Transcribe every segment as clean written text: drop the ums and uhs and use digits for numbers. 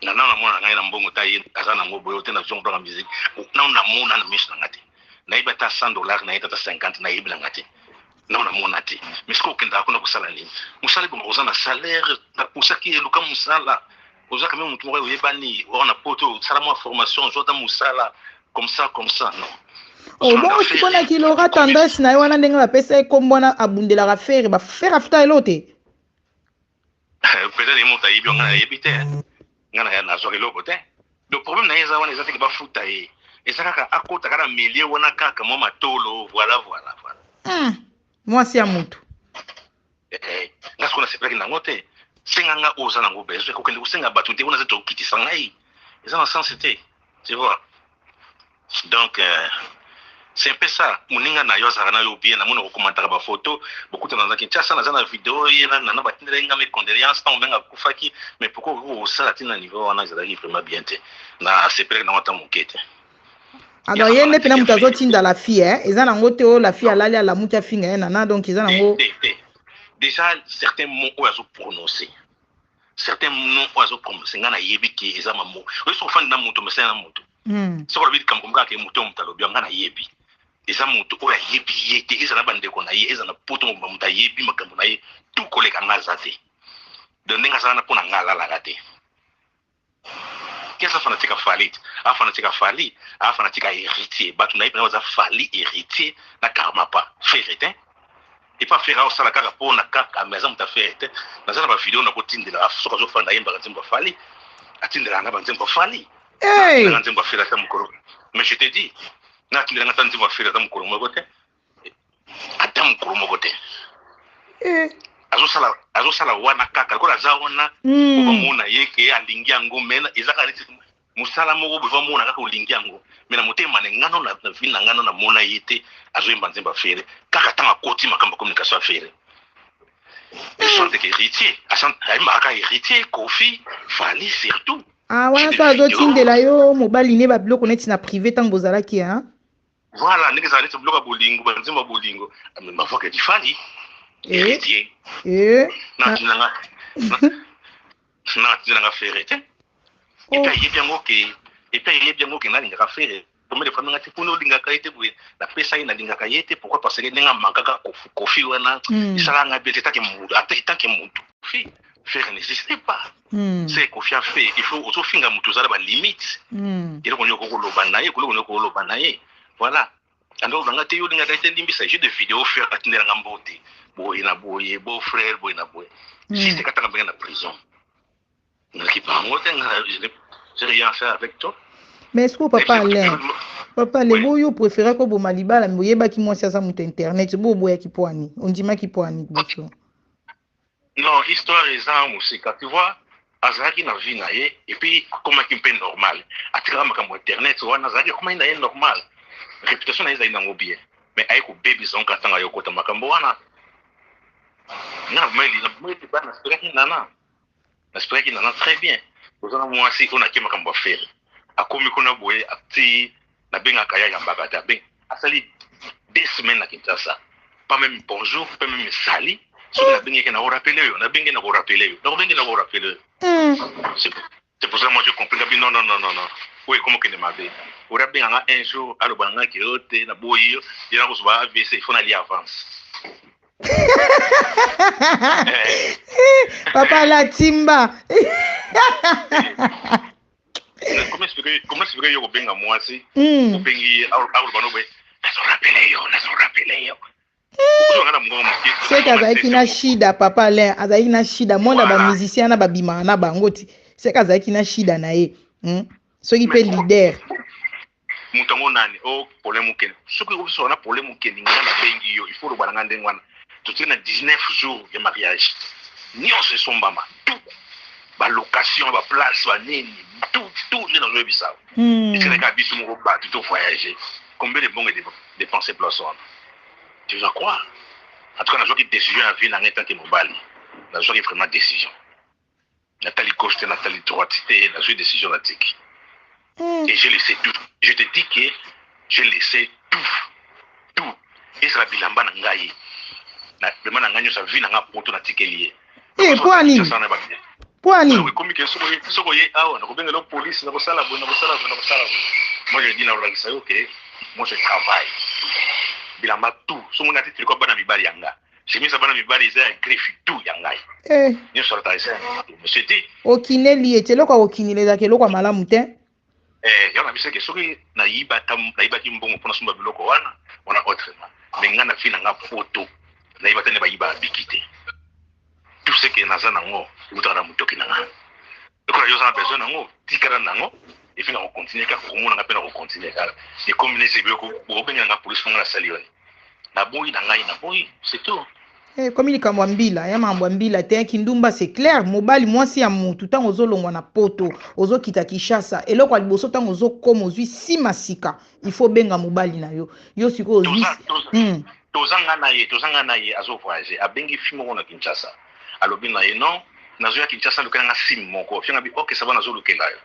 na mona ngai na mbongo ta ye azana ngo boyo te na zongo na musique na mona na miso ngati na iba ta $100 na ita ta 50 na ibla ngati na mona te mais ce ko kenda ko na kusala nini musala bo ozana salaire na usaki eluka musala ozaka même mutu mo yebani ona poto sala mo formation zota musala comme ça non. Oh bon tu connais qu'il aura tendance na wana ndenge ba pesa kombona abundela ka faire ba faire afta elote peut-être monta yibyo ngana yebite ngana ya na zo eloko te le problème na yeza wana ezate ke ba futa ye ezaka akota kana milieu wana kaka mo matolo voilà moi si amutu ngasko na sepelaki nango te senga nga oza nango bezo ko kende kusenga batu te wana zeto kitisa ngai eza na sens te tu vois donc c'est un peu ça muninga na yoza kana yo bien na mona ko commentaire ba photo beaucoup de dans Kinshasa na zana vidéo yena na batindela nga mes condoléances tant benga kufaki mais pourquoi au ça tina niveau wana ezali vraiment bien te na sepelaki na wata mukete alors yende pena mutu azotinda la fille eza nango te o la fille alali ala mutu afinga nana donc eza nango déjà certains mots oiseaux prononcer certains noms oiseaux prononcer ngana yebi ki eza mamo o so fanda mutu mais na mutu so ko bi kam komka ke mutu mutalo bi ngana yebi eza mutu oya yebi yete eza na bande ko na ye eza na poto mo muta yebi makambo na ye tout koleka ngaza te de ndenga sana pona ngala la gate qu'est-ce fanatique falit a fanatique fali a fanatique héritier batu na ipena za fali héritier na karma pas ferretin et pas faire ça la kaka pona kaka maison muta ferretin na zana ba vidéo na ko tindela soka zo fanda yemba nzimba fali atindela nga nzimba fali na nzimba ferretin mukoro mais je te dis na tindela nga nzimba ferretin mukoro moko te ata mukoro moko te azosala wana kaka kola za wana ko mona yeke alingi yango mena ezaka neti musala moko beva mona kaka olingi yango mena motema ne ngano na vina ngano na mona yete azoyemba nzemba fere kaka tanga koti makambo communication fere chante que héritier ayemba kaka héritier Kofi Fali surtout wana so azotindela yo mobali ne babiloko neti na privé tango bozalaki voilà ndenge ezala neti biloko ya bolingo banzemba bolingo mavoka di Fali héritier na tinanga fere te et puis yebi yango ke nalingaka fere combien de fois ngati puno lingaka yete bwe la pesa ina lingaka yete pourquoi parce que nenga makaka Kofi wana isala nga bete take mudu atake mudu Kofi faire n'existe pas c'est Kofi a fait il faut aussi finga mutu zala ba limite et donc on yoko loba na ye ko yoko loba na ye voilà ando ngati yo lingaka yete limbisa jeu de vidéo faire atindela ngambote boye na boye beau frère boye na boye si c'est katanga benga na prison naki pa ngote j'ai rien fait avec toi mais est-ce que papa le boyo préféré ko boma libala moyeba ki mwasi asa mutu internet bo boya ki poani ondima ki poani boso non histoire eza musika tu vois azaki na vie na ye et puis comment qui peut normal atika makambo internet wana azaki comment ina ye normal réputation na eza ina bien mais ayeko baby zonka tanga yokota makambo wana na mweli bana spiraki nana très bien ozana mwasi ona kema kamba faire akomi kona boye ati na benga kaya yambaka ta ben asali 2 semaines na Kinshasa pas même bonjour pas même sali so na benga na rappeler yo na benga na rappeler yo c'est pour ça moi je comprends bien non oui comment que ne m'avait ora benga un jour alo banga ki ote na boye yana ko soba AVC il faut aller avance papa la timba comment expliquer yo benga mwasi bengi au bano be na so rappeler yo c'est kazaki na shida papa le azaki na shida monde ba musicien na babima na bangoti c'est kazaki na shida na ye soki pe leader mutango nani o problème ken soki o na problème ken ngana bengi yo il faut le balanga ndengwana tout na 19 jours de mariage nyonso esombama tout ba location ba place ba nini tout les dans le bisao et c'est les biso mo ba tout voyager combien de bons et dépenser place on tu vas croire en tout cas na joki décision à vie na tant que mobali na joki vraiment décision Nathalie gauche Nathalie droite et la joki décision la tiki et je laissé tout je te dis que je laissé tout et ça bilamba na ngai na demanda nganyo sa vie na nga poto na tikelier poani Poani. Comme que soko ye awa na kobenga la police na kosala bona. Moi je dis na olakisa yo que moi je travaille. Bilamba tout. So mon ati ko bana mibali yanga. J'ai mis ça bana mibali za griffe tout yanga. Ni so ta isa. Monsieur dit. Okineli etelo kwa okinile za kelo kwa malamu te. Yana biseke soki na yiba ki mbongo pona sumba biloko wana autrement. Menga na fina nga photo. Na yiba tene ba yiba bikite. Tout ce que naza nango utara mutoki nanga. Lokola yo za besoin nango tikara nango et puis on continue ka komona nga pena on continue kala. Et comme les biloko bo benga nga police nga salioni. Na boyi na ngai na boyi c'est tout. Comme il kamwambila ya mambwambila te kindumba c'est clair mobali mwasi ya mutu tango ozolongwa na poto ozokita Kishasa eloko liboso tango ozokoma ozwi simasika il faut benga mobali na yo siko ozwi tozanga na ye azo voyager abengi fimo na Kinshasa alobi na ye non nazo ya Kinshasa lokela nga sim moko fianga bi OK ça va nazo lokela yo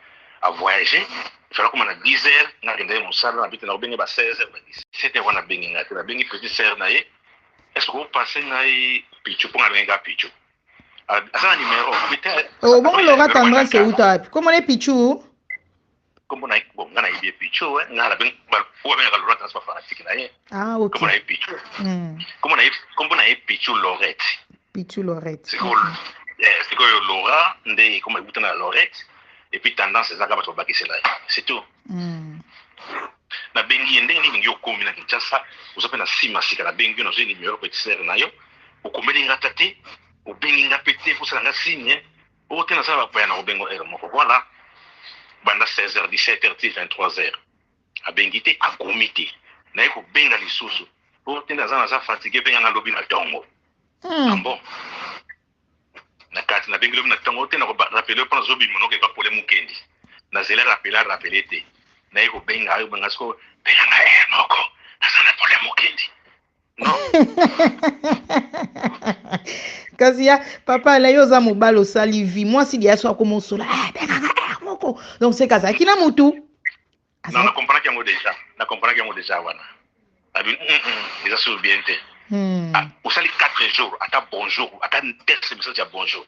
a voyager il fallait comme na 10h na kende mo sala na bitena obengi ba 16h ba 17h wana bengi ngati na bengi petit sœur na ye. Est-ce que vous passez à Pichu pour aller à Pichu? À ça, numéro. Oh, bon, Laura Tandra, c'est où t'as? Comment est Pichu? Comment on a eu Pichu? On a bien, ou bien la Laura Tandra fanatique. Ah, ok. Comment on a eu Pichu? Comment on a eu Pichu Lorette? Pichu Lorette. C'est que Laura, comment on a Lorette? Et puis tendance, c'est ça qu'on va c'est là. C'est tout. Na bengi ndenge ngi yokomi na Kinshasa uzopena sima sika na bengi no zini numéro petit sœur na yo okomeli ngata te obengi nga pété pour ça nga signe o tena ça va pas na obengo moko voilà banda 16h 17h 23h a bengi te a comité na yeko benga lisusu o tena za fatigué benga nga lobi na tongo bon na kati na bengi lobi na tongo tena ko rappeler pour zobi monoke pas problème mukendi na zela rappeler te na yeko benga ayo benga sko benga na moko asana problème mukendi non kasi ya papa la yo za mobalo salivi moi si dia so akomosola benga moko donc c'est kaza kina mutu non na comprendre que yango déjà wana abi ils sont bien te au sali 4 jours ata bonjour ata texte message ya bonjour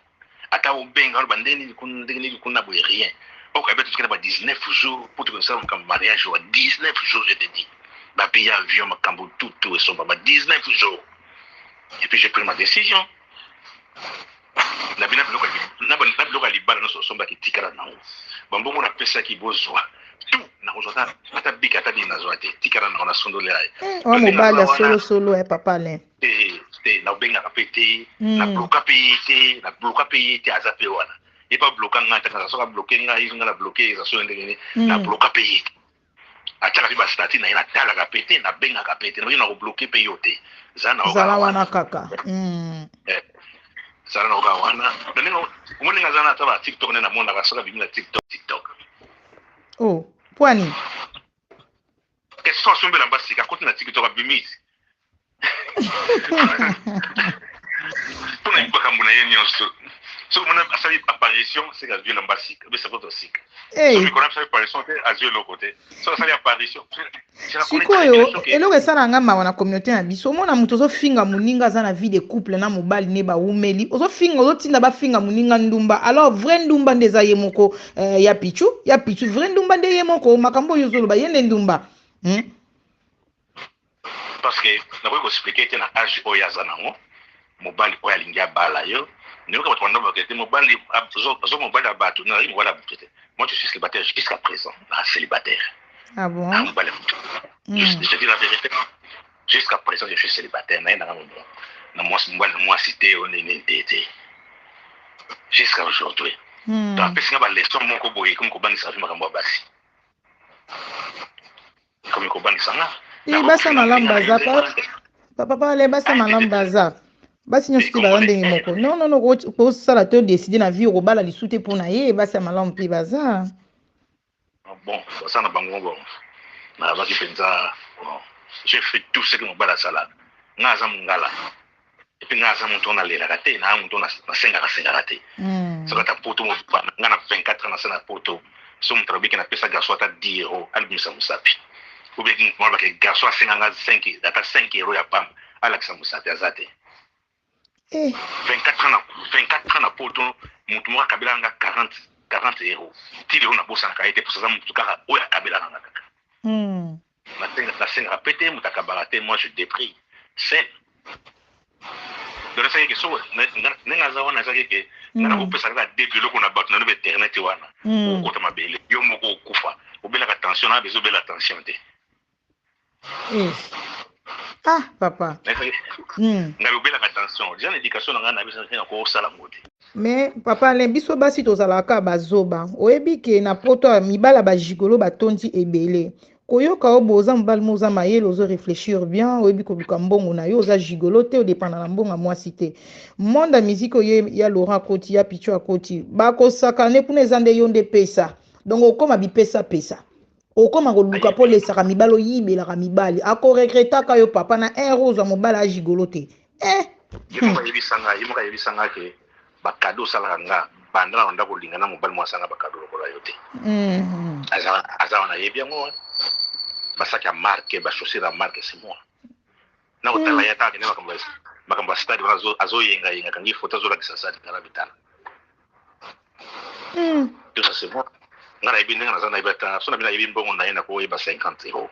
ata obenga ba ndeni kuna boye rien ok ben tu connais pas 19 jours pour te connaître comme mariage 19 jours je te dis ba payer avion ma cambo tout et son ba 19 jours et puis j'ai pris ma décision na bina bloka libala no so somba ki tikala na bambongo na pesa ki bozwa tout na kozota ata bika ata dina zoate tikala na sondole ay o mobala solo papa le na benga kapete na bloka payete azape wana et pas bloquant ngata ka soka bloquer nga izo na bloquer za so ndenge na bloka payete atala bi ba stati na ina tala kapete na benga kapete na ko bloquer payote zana wana kaka Sarana wana ndingo umulinga zana taba TikTok na mona kasoka bimina TikTok oh pwani question sombela mbasi ka kotina TikTok abimisi tuna ipa kambuna yenyo so mona asali apparition c'est la vieux mbasi mais c'est pas aussi so mi connais apparition que azio le côté so asali apparition sikoyo eloko esala nga mawa na communauté na biso omona moto ozofinga moninga aza na vie de couple na mobali ne baumeli ozotinda bafinga moninga ndumba alors vrai ndumba nde eza ye moko ya pichu vrai ndumba nde ye moko makambo oyo ozoloba ye nde ndumba parce que nakoki koexplike te na age oyo aza nango mobali oyo alingi abala yo nyoka bato banda bakete mobali mobali ya bato na ringi wala butu te moi je suis célibataire jusqu'à présent célibataire. Ah bon? Je te dis la vérité. Jusqu'à présent, je suis célibataire. Moi, cité, on est été. Jusqu'à aujourd'hui. Donc, après, c'est une leçon, mon coboy, comme Koban, ça fait ma basi. Comme Koban, ça n'a. Et basa malam baza papa le basa malam baza. Basi nyo siti bazande ni moko. Non, ko sala to décider na vie ko bala li souté pour na ye basa malam pi baza. Bon, ça n'a pas bon. J'ai fait tout ce que mon bala salade. Naza mungala. Et puis naza monton na lela kate, na monton na senga kate. Ça va ta poto mo pa ngana 24 ans na sana poto. So mon travail na pesa garçon ta 10 €, albumisa musapi. Ou bien moi ba ke garçon senga 5 €, data 5 € ya pam, alaksa musapi azate. 24 ans na poto mutu moko akabelanga 40 euros ti lelo na bosa na kaite pour ça mutu kaka oyo akabelanga na kaka nasenga pete mutu akabaka te moi je dépris c'est donc ça que so nenga za wana za ke na kopesa kaka de biloko na bato na no internet wana okota mabele yo moko okufa obelaka tension na bezo bela tension te ah papa nga obelaka tension déjà l'éducation na nga na bisa na ko sala moti mais papa le biso basi tozalaka bazoba oyebi ke na poto ya mibala bajigolo batondi ebele koyoka oboza mobali moza mayele ozo réfléchir bien oyebi koluka mbongo na yo oza gigolo te odépenda na mbongo mwasi te monde ya musique oye ya Laurent Koti ya Picho Akoti bakosakane kuna eza nde yo nde pesa donc okoma bipesa pesa okoma koluka po lesaka mibali oyibelaka mibali akoregretaka yo papa na un rose ya mobali ya gigolo te yimoka yebisanga ke bakado osalaka nga banda na ndako lingana mobali mwasanga bakado lokola yo te aza wana yebi yango basaki ya marque bachaussure ya marque c'est moi na kotala ya taka ne makambo ya stade wana azoyenga kangi foto azolakisa stade kala bitala tout ça c'est moi nga nayebi ndenge naza nayebi ata so na bina yebi mbongo na ye na koyeba 50 euros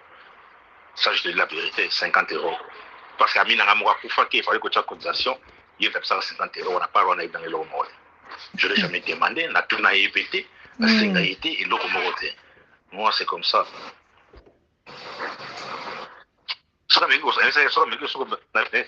ça je te dis la vérité 50 euros parce que amina nga moko akufaki efali kotya cotisation ye tapesaka 50 euros wana pale wana yebi nanga eloko moko te je l'ai jamais demandé na tuna yebi te nasenga ye te eloko moko te moi c'est comme ça soka mengi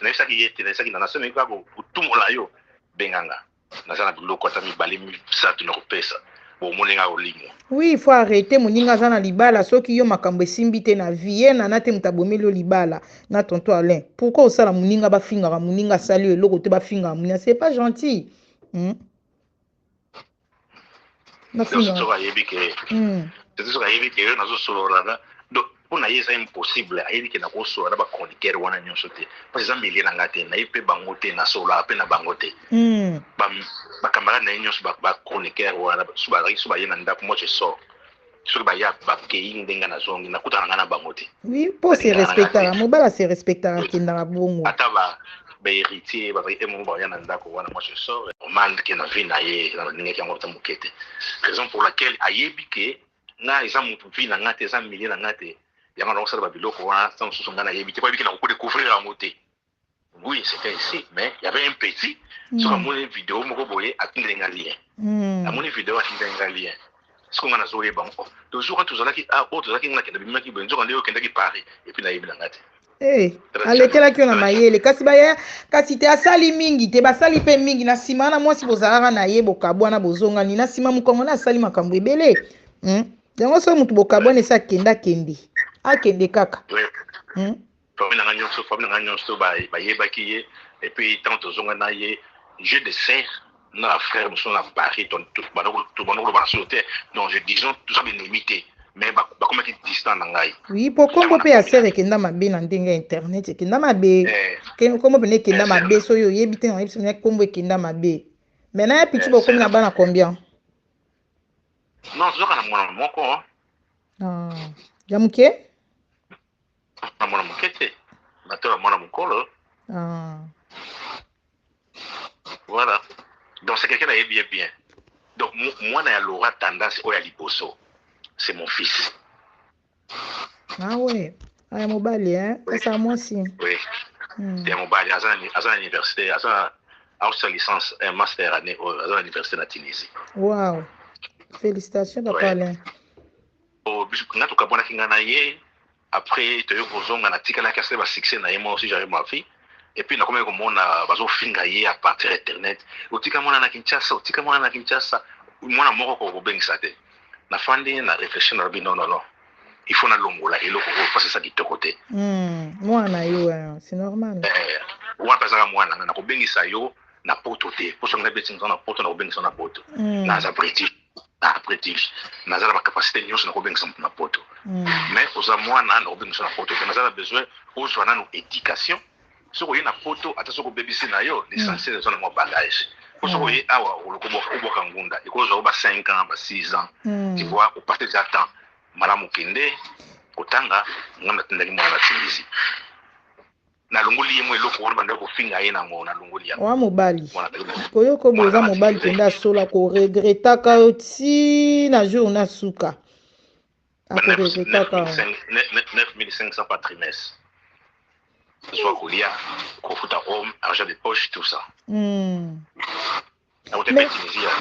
naisaki ye te naisaki na naso mengi kaka kotumola yo benganga naza na biloko ata mibale misatu na kopesa bomoninga olingo oui il faut arrêter moninga aza na libala soki yo makambo esimbi te na vie ye nana te moto abomeli yo libala na tonton Alain pourquoi osala moninga bafingaka moninga asali yo eloko te bafingaka moninga c'est pas gentil soki ayebi ke yo nazosololaka donc mpona ye eza impossible ayebi ke nakosolola na bachroniqueur wana nyonso te parce eza milie na nga te naye mpe bango te nasololaka mpe na bango te bacamarade na ye nyonso bachroniqueur wana so baye na ndako moi je sors soki baya bakei ndenge nazongi nakutana nga na bango te oui mpo se respectaka mobala se respectaka kendaka bongo ata bahéritier bazalaki te moko baya na ndako wana moi je sors normal ke na vie na ye ningeki yango ta moke te raison pour laquelle ayebi ke nga eza motu vi na nga te eza milie na nga te yango nakosala babiloko wana sa mosusu nga nayebi te po yebi ke nakodécouvrir yango te oui c'était ici mais il y avait un petit soki amoni vidéo moko boye atindelenga lien amoni vidéo atindelenga lien soki nga nazoyeba ngo toujours tozalaki oyo tozalaki nga nakenda bimaki boye nzoka nde oyo okendaki Paris epuis nayebi na nga te alekelaki yo na mayele kasi te asali mingi te basali mpe mingi na nsima wana mwasi bozalaka na ye bokabwana bozongani na nsima mokongo na asali makambo ebele yango so motu bokabwana esi akende kaka famille nanga nyonso bayebaki ye epuis tant tozonga na ye jeu de serre na frère mosusu na Paris banokoloba na solo te donc je disons tout ça benemi te mais bakomaki distant na ngai oui po kombo mpe ya sere ekenda mabe na ndenge ya internet ekenda mabe kombo pene ekenda mabe so oyo oyebi te na yebi kombo ekenda mabe mais na ya piti bokomi na bana combien non tozoka na mwana moko ya moke na mwana moke te bato ya mwana mokolo voilà donc c'est quelqu'un ayebi bien donc mwana ya Laura tendance oyo ya liboso c'est mon fils ouais aya mobali asa mwasi oui ya mobali aza na université aza na licence un master année aza na université na Tunisie wow félicitations papa Alain nga tokabwanaki nga na ye après toyo kozonga natikalaki asala basuccès na ye moi aussi j'arrive ma vie et puis nakomaki komona bazofinga ye à partir internet otika mwana na Kinshasa mwana moko kobengisa te nafandi na réfléchir na lobi non il faut nalongola eloko parce que ça kitoko te mwana yo c'est normal wana mpe azaka mwana na nakobengisa yo na poto te poso nga betinga na poto na kobengisa na poto naza british naza na bacapacité nyonso na kobengisa moto na poto mais oza mwana na kobengisa na poto te naza na besoin ozwa nano éducation soki oye na poto ata soki obebisi na yo l'essentiel eza na mwa bagage po soki oye awa oboka ngunda ekozwa o ba 5 ans ba 6 ans tu vois oparte déjà temps malamu kende kotanga nga natindaki mwana na Tunisie na longoli ye mo eloko wana banda kofinga ye nango na longoli yango wa mobali koyoko boza mobali kenda sola ko regretaka yo ti na jour na suka ako regretaka 9500 par trimestre soit kolia kofuta homme argent de poche tout ça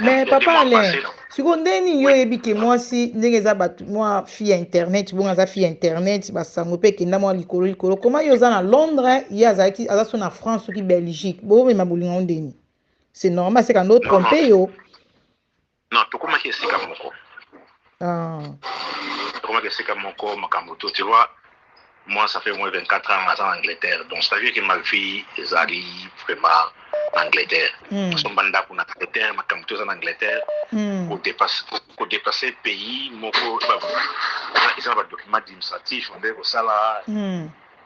mais papa Alain siko ndeni yo yebi ke mwasi ndenge eza bato mwa fille internet bongo aza fille internet basango mpe kenda mwa likolo koma yo oza na Londres ye azalaki aza so na France soki Belgique bomema bolingo ndeni c'est normal c'est quand autre trompe yo non tokomaki esika moko tokomaki esika moko makambo to tu vois moi ça fait moins 24 ans en Angleterre donc ça veut dire que ma vie ezali vraiment Angleterre. Son banda pour Angleterre, ma comme tous en Angleterre, pour dépasser pays, mon co, ils ont des documents administratifs, on dit que ça là,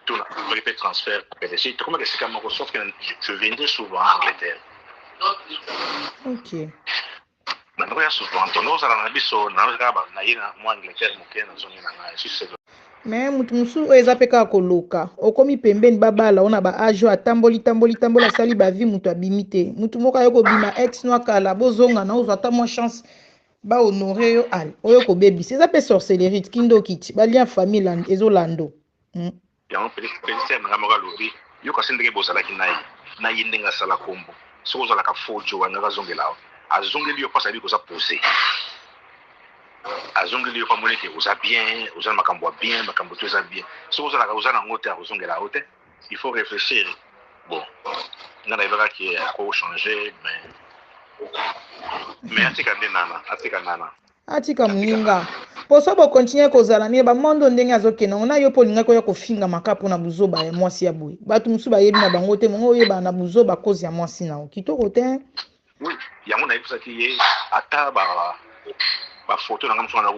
tout le fait transfert. Comment est-ce que mon sauf que je viendrai souvent en Angleterre. Ok. Maintenant, il y a souvent, nous allons aller sur, nous allons moi Angleterre, mon cœur, nous allons mais mutu musu oyo eza mpe kaka koloka okomi pembeni babala ona ba ajo atamboli asali bavi mutu abimi te mutu moko ayo kobima ex no akala bozonga na ozwa ata mwa chance bahonore yo ale oyo kobebisa eza mpe sorcellerie kindoki ti balia famille ezolando yango peut-être nanga moko alobi yo kasi ndenge bozalaki na ye ndenge asala kombo soki ozalaka fojo wanga azongela azongeli yo mpasi abi koza pose azongeli yo pamoni ke oza bien oza na makambo ya bien makambo to eza bien soki ozalaka oza nango te akozongela yo te il faut réfléchir bon nga nayebaka ke akochanger mais atika nana atika moninga poso bokontinue kozala mie bamondo ndenge azokende ngo na yo mpo olingaki oya kofinga maka mpona buzoba ya mwasi ya boye bato mosusu bayebi na bango te mongo oyebana na buzoba kozi ya mwasi nao kitoko te yango nayebisaki ye ata bafoto nanga mosu wana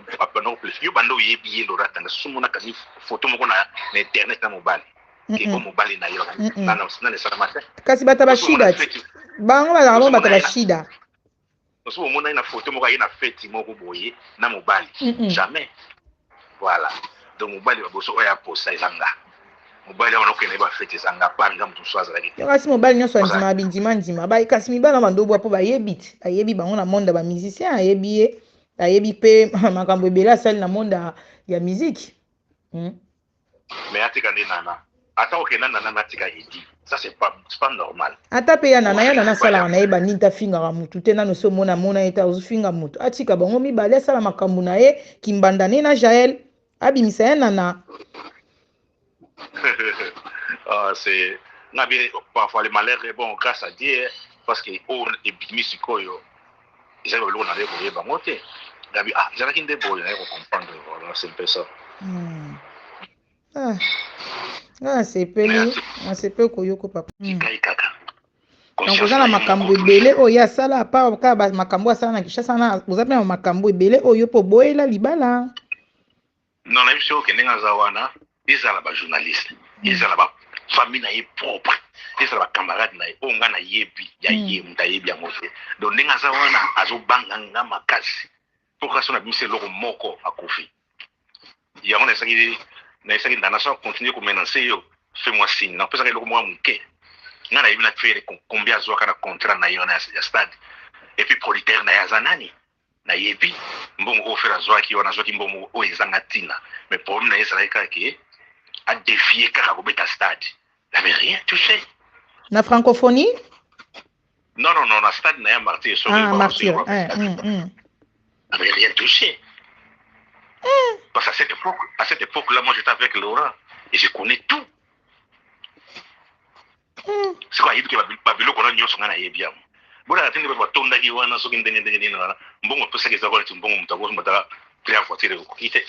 yo banda oyebi ye lora tanga susu monakani foto moko na internet na mobali kebo mobali na yo nanesalama te kasi bata bashida bango bazala bongo bata bashida oso omona ye na foto moko aye na feti moko boye na mobali jamais voilà donc mobali baboso oyo aposa ezanga mobali wana okende bafeti ezanga panga moto mosusu azalaki te kasi mobali nyonso andima bindima kasi mibala bandobwa mpo bayebi te ayebi bango na monde ya bamusicien ayebi ye ayebi mpe makambo ebele asali na monde ya musique mais atika nde nana ata okenda nana atika edi ça c'est pas normal ata pe ya nana asalaka na ye banini tafingaka mutu te nano so mona ye te azofinga mutu atika bango mibale asala makambo na ye kimbanda ne na Jaël abimisa ye nana c'est parfois le malheur est bon grâce à Dieu parce que on ebimi sikoyo ils avaient l'eau dans les boyers bango te gabi j'avais une déboule na ko comprendre voilà c'est un peu ça asepe koyoko papa kaka donc oza na makambo ebele oyo asala apart kaka makambo asala na Kinshasa na oza mpe na makambo ebele oyo mpo boyela libala non nayebi soki okende nga aza wana ezala bajournaliste ezala bafamille na ye propre ezala bacamarade na ye oyo nga nayebi ya ye moto ayebi yango te donc ndenge aza wana azobanga nga makasi mpo kasi na bimisa eloko moko akufi yango naesaki ndana so continue komenance yo fais-moi signe napesaka eloko moko moke nga nayebi na fere combien azwaka na contrat na ye wana ya stade et puis producteur na ye aza nani nayebi mbongo oyo fere azwaki wana azwaki mbongo oyo ezanga ntina mais problème na ye ezalaki kaka ke adéfier kaka kobeta stade n'avait rien touché na francophonie non na stade na ya Martyr Martyr n'avait rien touché parce qu'à cette époque là moi j'étais avec Laurent et je connais tout c'est quoi yebi ke babiloko na nyonso nga nayebi yango bona atende batondaki wana soki ndenge wana mbongo apesaki eza kolati mbongo moto akomataka pria voiture ekoki te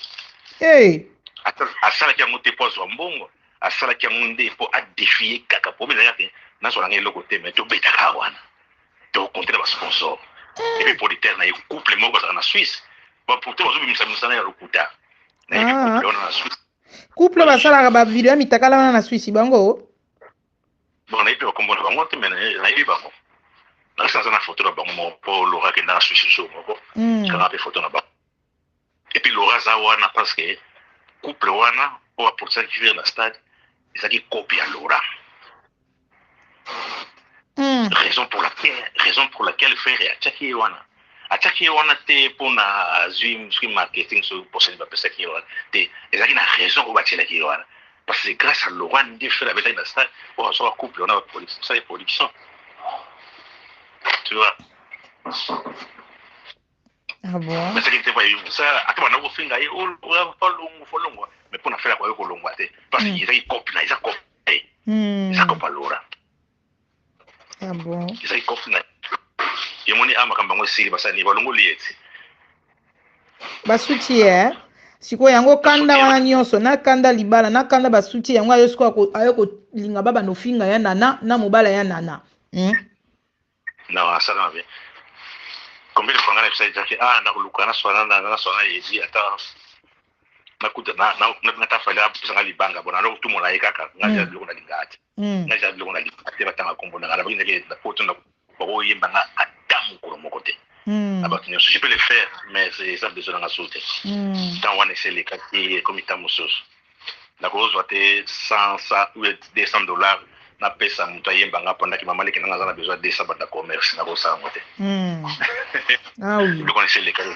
asalaki yango te mpo azwa mbongo asalaki yango nde mpo adéfie kaka po ezalaka te nazwalanga eloko te mais tobetaka wana tokontela basponsor epuis producteur na ye couple moko azalaka na Suisse baproducteur bazobimisa misana ya lokuta nayebi couple wana na Suisse couple basalaka bavideo ya mitakala wana na Suisse bango bon nayebi bakombo na bango te mais nayebi bango nakisi naza na foto na bango moko mpo Laura akenda na Suisse jour moko kaka mpe foto na bango epuis Laura aza wana parce que couple wana oyo aportisaki vire na stade ezalaki copie ya Laura raison pour laquelle faire atchaki wana te pona zwim marketing so possible ba pesa ki wana te ezaki na raison ko batela ki wana parce que grâce à Laurent de faire avec la star on soit couple on a production ça est production tu vois ah bon mais c'est que tu vois ça ataba na ko finga ye o folongo mais pona faire kwa ko longwa te parce que il est copie na isa copie ça ko Laurent ah bon isa copie na yemoni ama kamba ngo sili basani balongo lieti basuti sikoyo yango kanda wana nyonso na kanda libala na kanda basuti yango ayo sikoyo ayo kolinga baba nofinga ya nana na mobala ya nana na asala bien combien de fois ngana pesa jaki na kuluka na swana yezi ata nakuta na tafala pesa ngali banga bona no tumona yekaka ngaja biloko na lingati ngaja biloko na lingati batanga kombona ngala binga ke na poto na bako yemba na atamu ko mo côté je peux le faire mais c'est ça besoin de sauter tant on essaie les quartiers comme état mosos la cause doit être 100 ou $200 na pesa mtu ayemba ngapo ndaki mama leki nanga za besoin de ça ba commerce na ko ça moté ah oui donc on essaie les quartiers